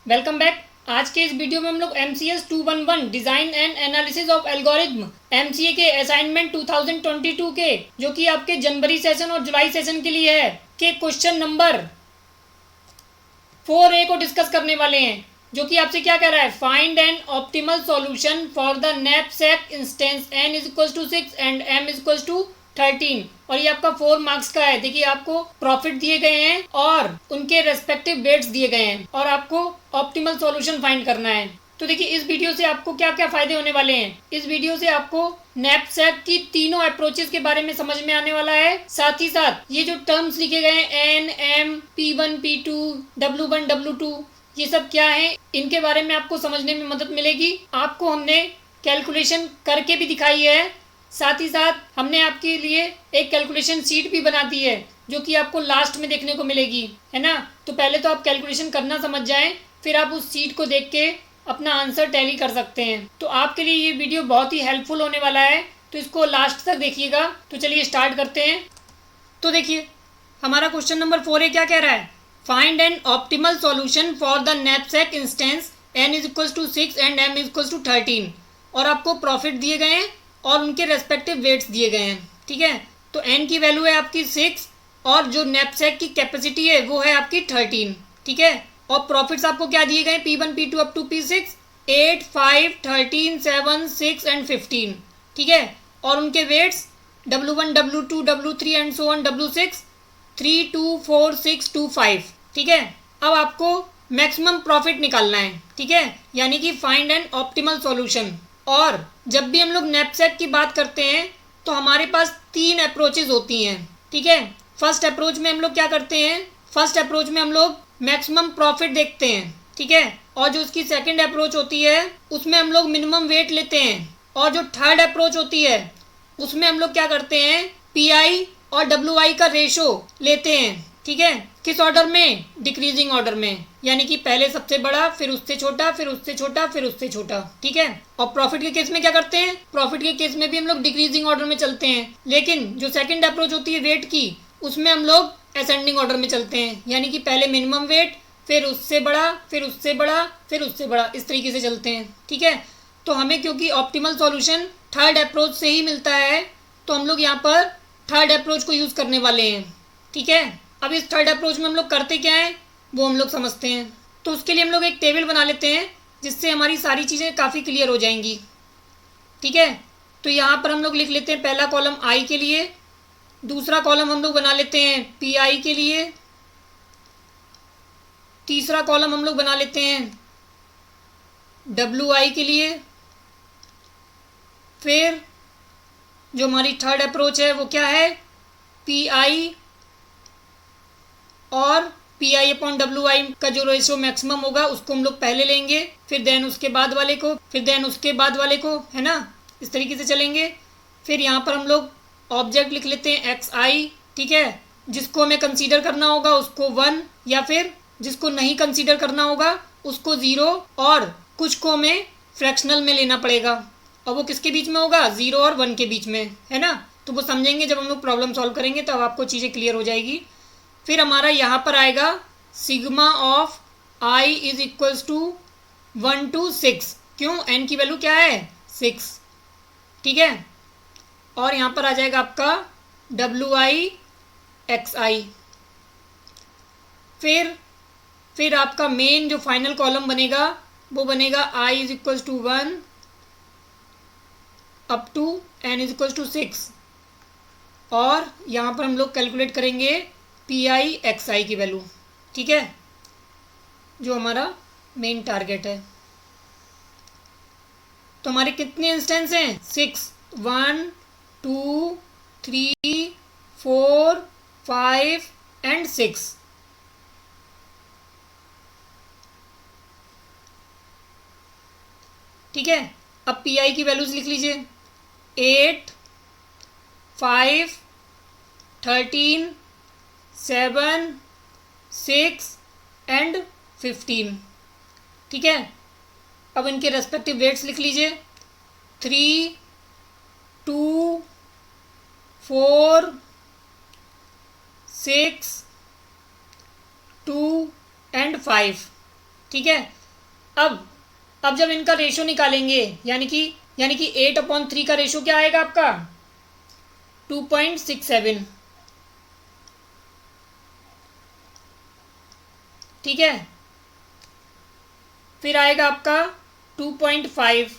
Welcome back. आज के इस वीडियो में हम लोग MCS 211 design and analysis of algorithm MCA के असाइनमेंट 2022 के जो कि आपके जनवरी सेशन और जुलाई सेशन के लिए है के क्वेश्चन नंबर 4A को डिस्कस करने वाले हैं, जो कि आपसे क्या कह रहा है, find an optimal solution for the knapsack instance n is equal to 6 and m is equal to 13। और ये आपका 4 मार्क्स का है। देखिए आपको प्रॉफिट दिए गए हैं और उनके रेस्पेक्टिव वेट्स दिए गए हैं और आपको ऑप्टिमल सॉल्यूशन फाइंड करना है। तो देखिए इस वीडियो से आपको क्या क्या फायदे होने वाले हैं। इस वीडियो से आपको नैपसैक की तीनों अप्रोचेस के बारे में समझ में आने वाला है। साथ ही साथ ये जो टर्म्स लिखे गए हैं N, M, P1, P2, W1, W2, ये सब क्या है, इनके बारे में आपको समझने में मदद मिलेगी। आपको हमने कैलकुलेशन करके भी दिखाई है। साथ ही साथ हमने आपके लिए एक कैलकुलेशन शीट भी बना दी है जो कि आपको लास्ट में देखने को मिलेगी, है ना। तो पहले तो आप कैलकुलेशन करना समझ जाएं, फिर आप उस शीट को देख के अपना आंसर टैली कर सकते हैं। तो आपके लिए ये वीडियो बहुत ही हेल्पफुल होने वाला है, तो इसको लास्ट तक देखिएगा। तो चलिए स्टार्ट करते हैं। तो देखिए हमारा क्वेश्चन नंबर 4A क्या कह रहा है, find an optimal solution for the knapsack instance n is equal to 6 and m is equal to 13। और आपको प्रॉफिट दिए गए हैं और उनके रेस्पेक्टिव वेट्स दिए गए हैं। ठीक है, तो n की वैल्यू है आपकी 6 और जो नैपसैक की कैपेसिटी है वो है आपकी 13। ठीक है, और प्रॉफिट्स आपको क्या दिए गए, P1, P2 up to P6, 8, 5, 13, 7, 6 and 15। ठीक है, और उनके weights W1, W2, W3 and so on W6, 3, 2, 4, 6, 2, 5। ठीक है, अब आपको मैक्सिमम प्रॉफिट निकालना है। ठीक है, यानी कि फाइंड एन ऑप्टिमल सॉल्यूशन। और जब भी हम लोग नैपसैक की बात करते हैं तो हमारे पास 3 अप्रोचेज होती हैं। ठीक है, फर्स्ट अप्रोच में हम लोग क्या करते हैं, फर्स्ट अप्रोच में हम लोग मैक्सिमम प्रॉफिट देखते हैं। ठीक है, और जो उसकी सेकंड अप्रोच होती है उसमें हम लोग मिनिमम वेट लेते हैं। और जो थर्ड अप्रोच होती है उसमें हम लोग क्या करते हैं, PI और WI का रेशो लेते हैं। ठीक है, किस ऑर्डर में, डिक्रीजिंग ऑर्डर में, यानी कि पहले सबसे बड़ा, फिर उससे छोटा, फिर उससे छोटा, फिर उससे छोटा। ठीक है, और प्रॉफिट के केस में क्या करते हैं, प्रॉफिट के केस में भी हम लोग डिक्रीजिंग ऑर्डर में चलते हैं। लेकिन जो सेकंड अप्रोच होती है वेट की, उसमें हम लोग असेंडिंग ऑर्डर में चलते हैं, यानी कि पहले मिनिमम वेट, फिर उससे बड़ा, फिर उससे बड़ा, फिर उससे बड़ा, इस तरीके से चलते हैं। ठीक है, तो हमें क्योंकि ऑप्टिमल सॉल्यूशन थर्ड अप्रोच से ही मिलता है तो हम लोग यहाँ पर थर्ड अप्रोच को यूज़ करने वाले हैं। ठीक है, अब इस थर्ड अप्रोच में हम लोग करते क्या है वो हम लोग समझते हैं। तो उसके लिए हम लोग एक टेबल बना लेते हैं जिससे हमारी सारी चीज़ें काफ़ी क्लियर हो जाएंगी। ठीक है, तो यहाँ पर हम लोग लिख लेते हैं पहला कॉलम I के लिए, दूसरा कॉलम हम लोग बना लेते हैं PI के लिए, तीसरा कॉलम हम लोग बना लेते हैं WI के लिए, फिर जो हमारी थर्ड अप्रोच है वो क्या है, PI और PI अपॉन WI का जो रेशो मैक्सिमम होगा उसको हम लोग पहले लेंगे, फिर देन उसके बाद वाले को, फिर देन उसके बाद वाले को, है ना, इस तरीके से चलेंगे। फिर यहाँ पर हम लोग ऑब्जेक्ट लिख लेते हैं XI। ठीक है, जिसको हमें कंसीडर करना होगा उसको 1, या फिर जिसको नहीं कंसीडर करना होगा उसको 0, और कुछ को हमें फ्रैक्शनल में लेना पड़ेगा। और वो किसके बीच में होगा, 0 और 1 के बीच में, है ना। तो वो समझेंगे जब हम लोग प्रॉब्लम सॉल्व करेंगे, तब आपको चीज़ें क्लियर हो जाएगी। फिर हमारा यहाँ पर आएगा sigma of I is equals to 1 to 6। क्यों, n की वैल्यू क्या है, 6। ठीक है, और यहाँ पर आ जाएगा आपका WI XI। फिर आपका मेन जो फाइनल कॉलम बनेगा वो बनेगा I is equals to 1 up to n is equals to 6। और यहाँ पर हम लोग कैलकुलेट करेंगे PI XI की वैल्यू। ठीक है, जो हमारा मेन टारगेट है। तो हमारे कितने इंस्टेंस हैं, 6, 1, 2, 3, 4, 5 एंड 6। ठीक है, अब PI की वैल्यूज लिख लीजिए, 8, 5, 13, 7, 6 एंड 15। ठीक है, अब इनके रेस्पेक्टिव वेट्स लिख लीजिए, 3, 2, 4, 6, 2 एंड 5। ठीक है, अब जब इनका रेशो निकालेंगे, यानी कि 8/3 का रेशो क्या आएगा आपका 2.67, ठीक है। फिर आएगा आपका 2.5,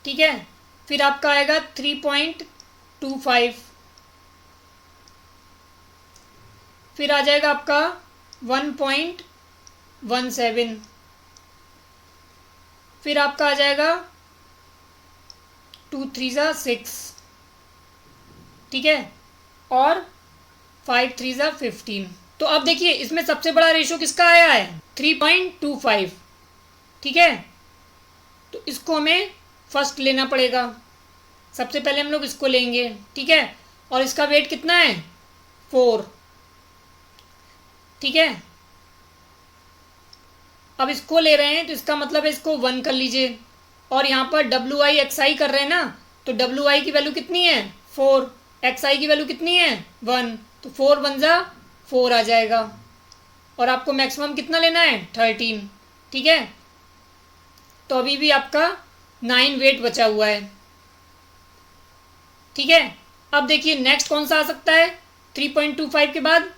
ठीक है। फिर आपका आएगा 3.25, फिर आ जाएगा आपका 1.17, फिर आपका आ जाएगा 2 3 6, ठीक है, और 5 3 15। तो अब देखिए इसमें सबसे बड़ा रेशो किसका आया है 3.25, ठीक है। तो इसको हमें फर्स्ट लेना पड़ेगा, सबसे पहले हम लोग इसको लेंगे, ठीक है। और इसका वेट कितना है 4, ठीक है। अब इसको ले रहे हैं तो इसका मतलब है इसको 1 कर लीजिए, और यहाँ पर WI XI कर रहे हैं ना, तो WI की वैल्यू कितनी है 4, XI की वैल्यू कितनी है 1, तो 4 1 जा 4 आ जाएगा। और आपको मैक्सिमम कितना लेना है 13, ठीक है। तो अभी भी आपका 9 वेट बचा हुआ है, ठीक है। अब देखिए नेक्स्ट कौन सा आ सकता है 3.25 के बाद,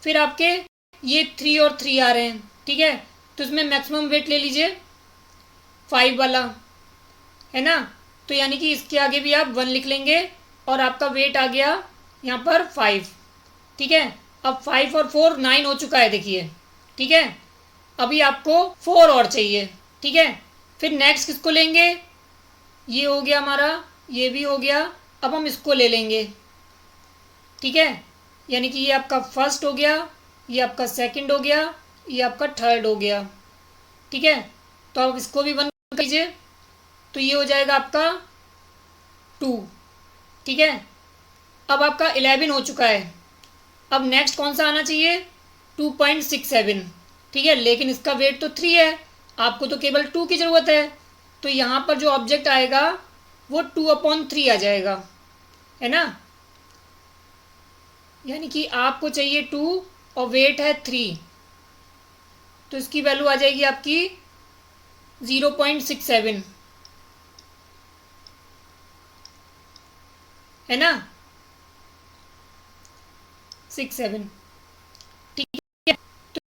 फिर आपके ये 3 और 3 आ रहे हैं, ठीक है। तो इसमें मैक्सिमम वेट ले लीजिए 5 वाला, है ना। तो यानी कि इसके आगे भी आप 1 लिख लेंगे और आपका वेट आ गया यहाँ पर 5, ठीक है। अब 5 और 4 9 हो चुका है देखिए, ठीक है। अभी आपको 4 और चाहिए, ठीक है। फिर नेक्स्ट किसको लेंगे, ये हो गया हमारा, ये भी हो गया। अब हम इसको ले लेंगे, ठीक है। यानी कि ये आपका फर्स्ट हो गया, ये आपका सेकंड हो गया, ये आपका थर्ड हो गया, ठीक है। तो आप इसको भी 1 कीजिए, तो ये हो जाएगा आपका 2, ठीक है। अब आपका 11 हो चुका है। अब नेक्स्ट कौन सा आना चाहिए 2.67, ठीक है। लेकिन इसका वेट तो 3 है, आपको तो केवल 2 की ज़रूरत है। तो यहाँ पर जो ऑब्जेक्ट आएगा वो 2/3 आ जाएगा, है ना। यानी कि आपको चाहिए 2 और वेट है 3, तो इसकी वैल्यू आ जाएगी आपकी 0.67, है ना 67, ठीक है। तो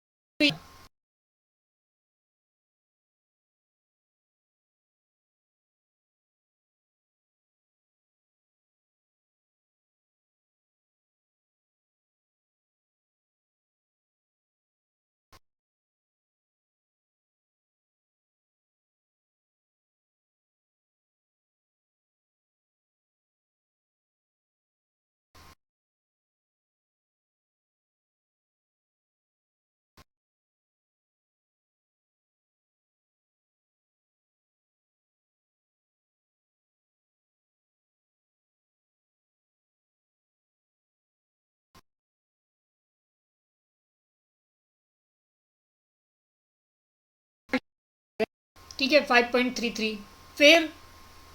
ठीक है 5.33, फिर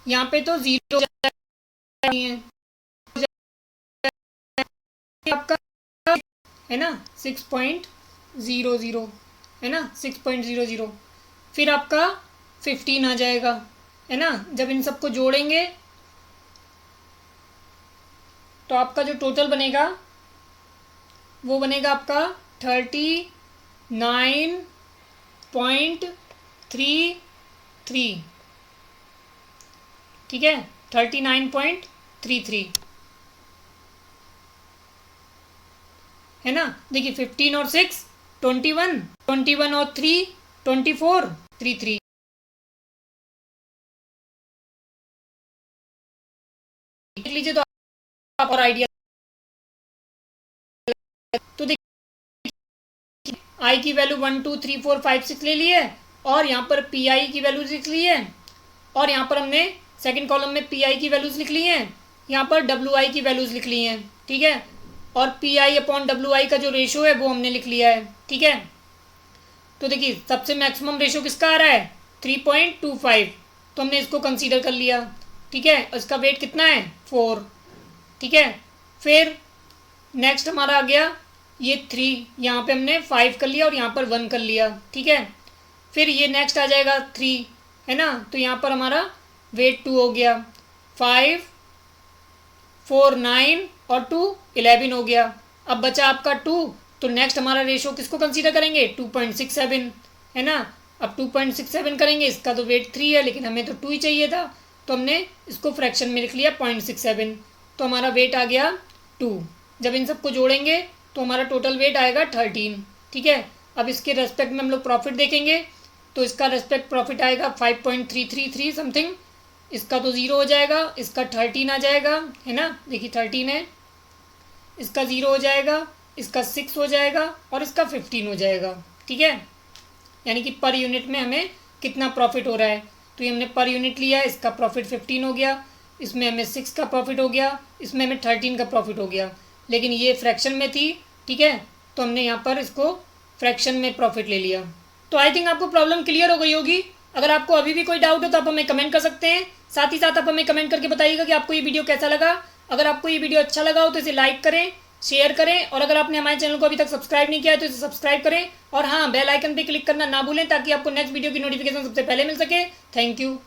यहाँ पे तो 0 नहीं है, आपका है ना 6.00, है ना 6.00। फिर आपका 15 आ जाएगा, है ना। जब इन सबको जोड़ेंगे तो आपका जो टोटल बनेगा वो बनेगा आपका 39.33, ठीक है 39.33, है ना। देखिए 15 और 6 21, 21 और 3 24, 33 देख लीजिए तो आप और आइडिया। तो देखिए आई की वैल्यू 1 2 3 4 5 6 ले ली है, और यहाँ पर पी आई की वैल्यूज लिख ली है, और यहाँ पर हमने सेकंड कॉलम में पी आई की वैल्यूज लिख ली हैं, यहाँ पर डब्ल्यू आई की वैल्यूज लिख ली हैं, ठीक है। और P I upon W I का जो रेशो है वो हमने लिख लिया है, ठीक है। तो देखिए सबसे मैक्सिमम रेशो किसका आ रहा है 3.25, तो हमने इसको कंसीडर कर लिया, ठीक है। इसका वेट कितना है 4, ठीक है। फिर नेक्स्ट हमारा आ गया ये 3, यहाँ पे हमने 5 कर लिया और यहाँ पर 1 कर लिया, ठीक है। फिर ये नेक्स्ट आ जाएगा 3, है ना। तो यहाँ पर हमारा वेट 2 हो गया, 5, 4, 9 और 2 11 हो गया। अब बचा आपका 2, तो नेक्स्ट हमारा रेशो किसको कंसीडर करेंगे, 2.67, है ना। अब 2.67 करेंगे, इसका तो वेट 3 है लेकिन हमें तो 2 ही चाहिए था, तो हमने इसको फ्रैक्शन में लिख लिया 0.67, तो हमारा वेट आ गया 2। जब इन सबको जोड़ेंगे तो हमारा टोटल वेट आएगा 13, ठीक है। अब इसके रेस्पेक्ट में हम लोग प्रॉफिट देखेंगे, तो इसका रेस्पेक्ट प्रॉफिट आएगा 5.333 समथिंग, इसका तो 0 हो जाएगा, इसका 13 आ जाएगा, है ना। देखिए 13 है, इसका 0 हो जाएगा, इसका 6 हो जाएगा और इसका 15 हो जाएगा, ठीक है। यानी कि पर यूनिट में हमें कितना प्रॉफिट हो रहा है, तो ये हमने पर यूनिट लिया, इसका प्रॉफिट 15 हो गया, इसमें हमें 6 का प्रॉफिट हो गया, इसमें हमें 13 का प्रॉफिट हो गया, लेकिन ये फ्रैक्शन में थी, ठीक है, तो हमने यहाँ पर इसको फ्रैक्शन में प्रॉफिट ले लिया। तो आई थिंक आपको प्रॉब्लम क्लियर हो गई होगी। अगर आपको अभी भी कोई डाउट हो तो आप हमें कमेंट कर सकते हैं। साथ ही साथ आप हमें कमेंट करके बताइएगा कि आपको ये वीडियो कैसा लगा। अगर आपको ये वीडियो अच्छा लगा हो तो इसे लाइक करें, शेयर करें, और अगर आपने हमारे चैनल को अभी तक सब्सक्राइब नहीं किया है तो इसे सब्सक्राइब करें, और हाँ, बेल आइकन पे क्लिक करना ना भूलें ताकि आपको नेक्स्ट वीडियो की नोटिफिकेशन सबसे पहले मिल सके। Thank you.